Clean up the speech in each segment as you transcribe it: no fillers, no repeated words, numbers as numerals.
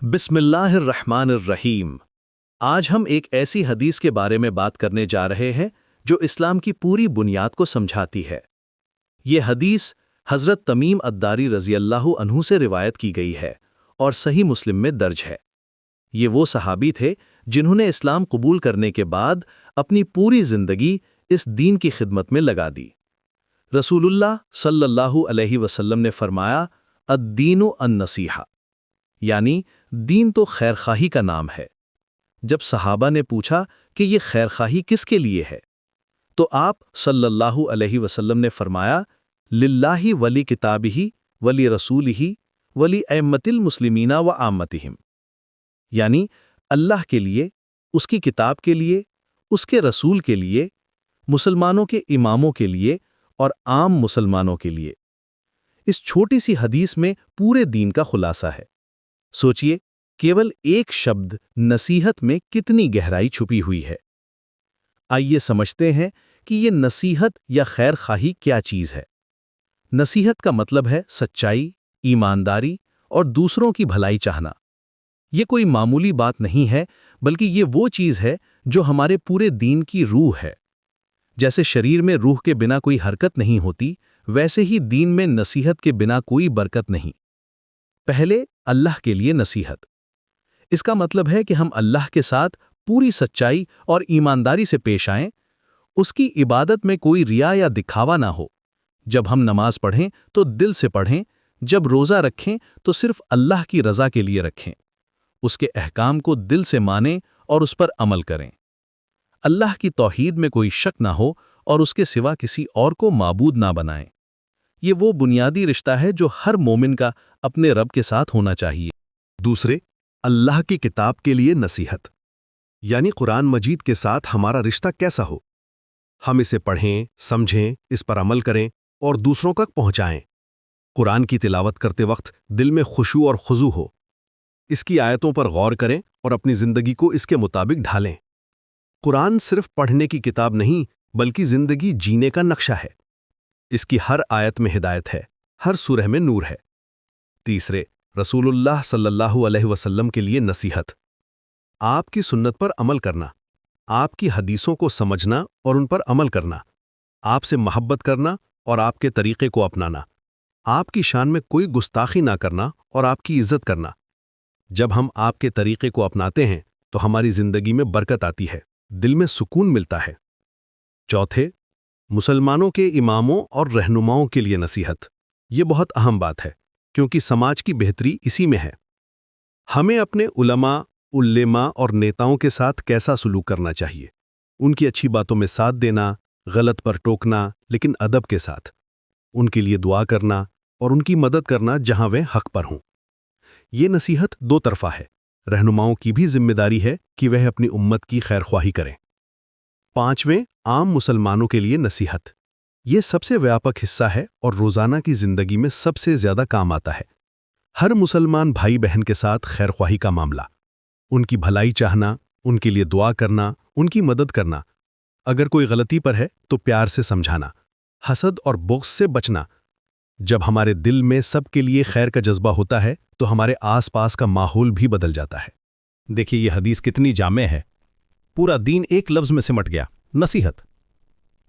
بسم اللہ الرحمن الرحیم۔ آج ہم ایک ایسی حدیث کے بارے میں بات کرنے جا رہے ہیں جو اسلام کی پوری بنیاد کو سمجھاتی ہے۔ یہ حدیث حضرت تمیم الداری رضی اللہ عنہ سے روایت کی گئی ہے اور صحیح مسلم میں درج ہے۔ یہ وہ صحابی تھے جنہوں نے اسلام قبول کرنے کے بعد اپنی پوری زندگی اس دین کی خدمت میں لگا دی۔ رسول اللہ صلی اللہ علیہ وسلم نے فرمایا، الدین النصیحہ، یعنی دین تو خیرخواہی کا نام ہے۔ جب صحابہ نے پوچھا کہ یہ خیرخواہی کس کے لیے ہے، تو آپ صلی اللہ علیہ وسلم نے فرمایا، للہ ولی کتابہ ولی رسولہ ولی ائمۃ المسلمین و عامتہم، یعنی اللہ کے لیے، اس کی کتاب کے لیے، اس کے رسول کے لیے، مسلمانوں کے اماموں کے لیے اور عام مسلمانوں کے لیے۔ اس چھوٹی سی حدیث میں پورے دین کا خلاصہ ہے۔ سوچئے، کیول ایک شبد نصیحت میں کتنی گہرائی چھپی ہوئی ہے۔ آئیے سمجھتے ہیں کہ یہ نصیحت یا خیر خواہی کیا چیز ہے۔ نصیحت کا مطلب ہے سچائی، ایمانداری اور دوسروں کی بھلائی چاہنا۔ یہ کوئی معمولی بات نہیں ہے، بلکہ یہ وہ چیز ہے جو ہمارے پورے دین کی روح ہے۔ جیسے شریر میں روح کے بنا کوئی حرکت نہیں ہوتی، ویسے ہی دین میں نصیحت کے بنا کوئی برکت نہیں۔ پہلے اللہ کے لیے نصیحت۔ اس کا مطلب ہے کہ ہم اللہ کے ساتھ پوری سچائی اور ایمانداری سے پیش آئیں، اس کی عبادت میں کوئی ریا یا دکھاوا نہ ہو۔ جب ہم نماز پڑھیں تو دل سے پڑھیں، جب روزہ رکھیں تو صرف اللہ کی رضا کے لیے رکھیں، اس کے احکام کو دل سے مانیں اور اس پر عمل کریں۔ اللہ کی توحید میں کوئی شک نہ ہو اور اس کے سوا کسی اور کو معبود نہ بنائیں۔ یہ وہ بنیادی رشتہ ہے جو ہر مومن کا اپنے رب کے ساتھ ہونا چاہیے۔ دوسرے، اللہ کی کتاب کے لیے نصیحت، یعنی قرآن مجید کے ساتھ ہمارا رشتہ کیسا ہو۔ ہم اسے پڑھیں، سمجھیں، اس پر عمل کریں اور دوسروں تک پہنچائیں۔ قرآن کی تلاوت کرتے وقت دل میں خشوع اور خضوع ہو۔ اس کی آیتوں پر غور کریں اور اپنی زندگی کو اس کے مطابق ڈھالیں۔ قرآن صرف پڑھنے کی کتاب نہیں، بلکہ زندگی جینے کا نقشہ ہے۔ اس کی ہر آیت میں ہدایت ہے، ہر سورہ میں نور ہے۔ تیسرے، رسول اللہ صلی اللہ علیہ وسلم کے لیے نصیحت، آپ کی سنت پر عمل کرنا، آپ کی حدیثوں کو سمجھنا اور ان پر عمل کرنا، آپ سے محبت کرنا اور آپ کے طریقے کو اپنانا، آپ کی شان میں کوئی گستاخی نہ کرنا اور آپ کی عزت کرنا۔ جب ہم آپ کے طریقے کو اپناتے ہیں تو ہماری زندگی میں برکت آتی ہے، دل میں سکون ملتا ہے۔ چوتھے، مسلمانوں کے اماموں اور رہنماؤں کے لیے نصیحت۔ یہ بہت اہم بات ہے، کیونکہ سماج کی بہتری اسی میں ہے۔ ہمیں اپنے علماء اور نیتاؤں کے ساتھ کیسا سلوک کرنا چاہیے؟ ان کی اچھی باتوں میں ساتھ دینا، غلط پر ٹوکنا لیکن ادب کے ساتھ، ان کے لیے دعا کرنا اور ان کی مدد کرنا جہاں وہ حق پر ہوں۔ یہ نصیحت دو طرفہ ہے۔ رہنماؤں کی بھی ذمہ داری ہے کہ وہ اپنی امت کی خیرخواہی کریں۔ پانچویں، عام مسلمانوں کے لیے نصیحت۔ یہ سب سے ویاپک حصہ ہے اور روزانہ کی زندگی میں سب سے زیادہ کام آتا ہے۔ ہر مسلمان بھائی بہن کے ساتھ خیرخواہی کا معاملہ، ان کی بھلائی چاہنا، ان کے لیے دعا کرنا، ان کی مدد کرنا۔ اگر کوئی غلطی پر ہے تو پیار سے سمجھانا، حسد اور بغض سے بچنا۔ جب ہمارے دل میں سب کے لیے خیر کا جذبہ ہوتا ہے تو ہمارے آس پاس کا ماحول بھی بدل جاتا ہے۔ دیکھیے یہ حدیث کتنی جامع ہے، پورا دین ایک لفظ میں سمٹ گیا، نصیحت۔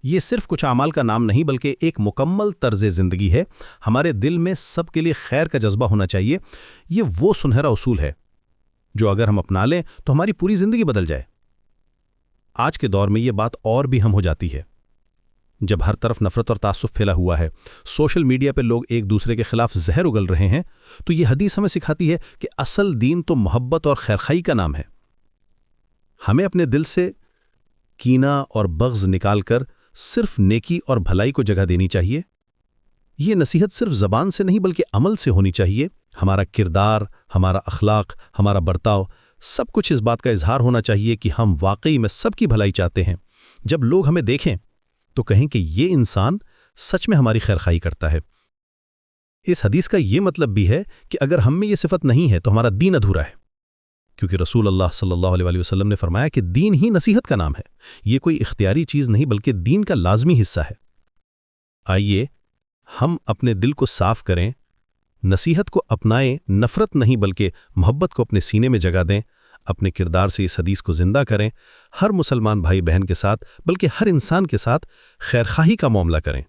یہ صرف کچھ اعمال کا نام نہیں بلکہ ایک مکمل طرز زندگی ہے۔ ہمارے دل میں سب کے لیے خیر کا جذبہ ہونا چاہیے۔ یہ وہ سنہرا اصول ہے جو اگر ہم اپنا لیں تو ہماری پوری زندگی بدل جائے۔ آج کے دور میں یہ بات اور بھی اہم ہو جاتی ہے، جب ہر طرف نفرت اور تعصب پھیلا ہوا ہے، سوشل میڈیا پہ لوگ ایک دوسرے کے خلاف زہر اگل رہے ہیں، تو یہ حدیث ہمیں سکھاتی ہے کہ اصل دین تو محبت اور خیرخواہی کا نام ہے۔ ہمیں اپنے دل سے کینہ اور بغض نکال کر صرف نیکی اور بھلائی کو جگہ دینی چاہیے۔ یہ نصیحت صرف زبان سے نہیں بلکہ عمل سے ہونی چاہیے۔ ہمارا کردار، ہمارا اخلاق، ہمارا برتاؤ، سب کچھ اس بات کا اظہار ہونا چاہیے کہ ہم واقعی میں سب کی بھلائی چاہتے ہیں۔ جب لوگ ہمیں دیکھیں تو کہیں کہ یہ انسان سچ میں ہماری خیرخواہی کرتا ہے۔ اس حدیث کا یہ مطلب بھی ہے کہ اگر ہم میں یہ صفت نہیں ہے تو ہمارا دین ادھورا ہے، کیونکہ رسول اللہ صلی اللہ علیہ وسلم نے فرمایا کہ دین ہی نصیحت کا نام ہے۔ یہ کوئی اختیاری چیز نہیں بلکہ دین کا لازمی حصہ ہے۔ آئیے ہم اپنے دل کو صاف کریں، نصیحت کو اپنائیں، نفرت نہیں بلکہ محبت کو اپنے سینے میں جگہ دیں، اپنے کردار سے اس حدیث کو زندہ کریں، ہر مسلمان بھائی بہن کے ساتھ بلکہ ہر انسان کے ساتھ خیرخواہی کا معاملہ کریں۔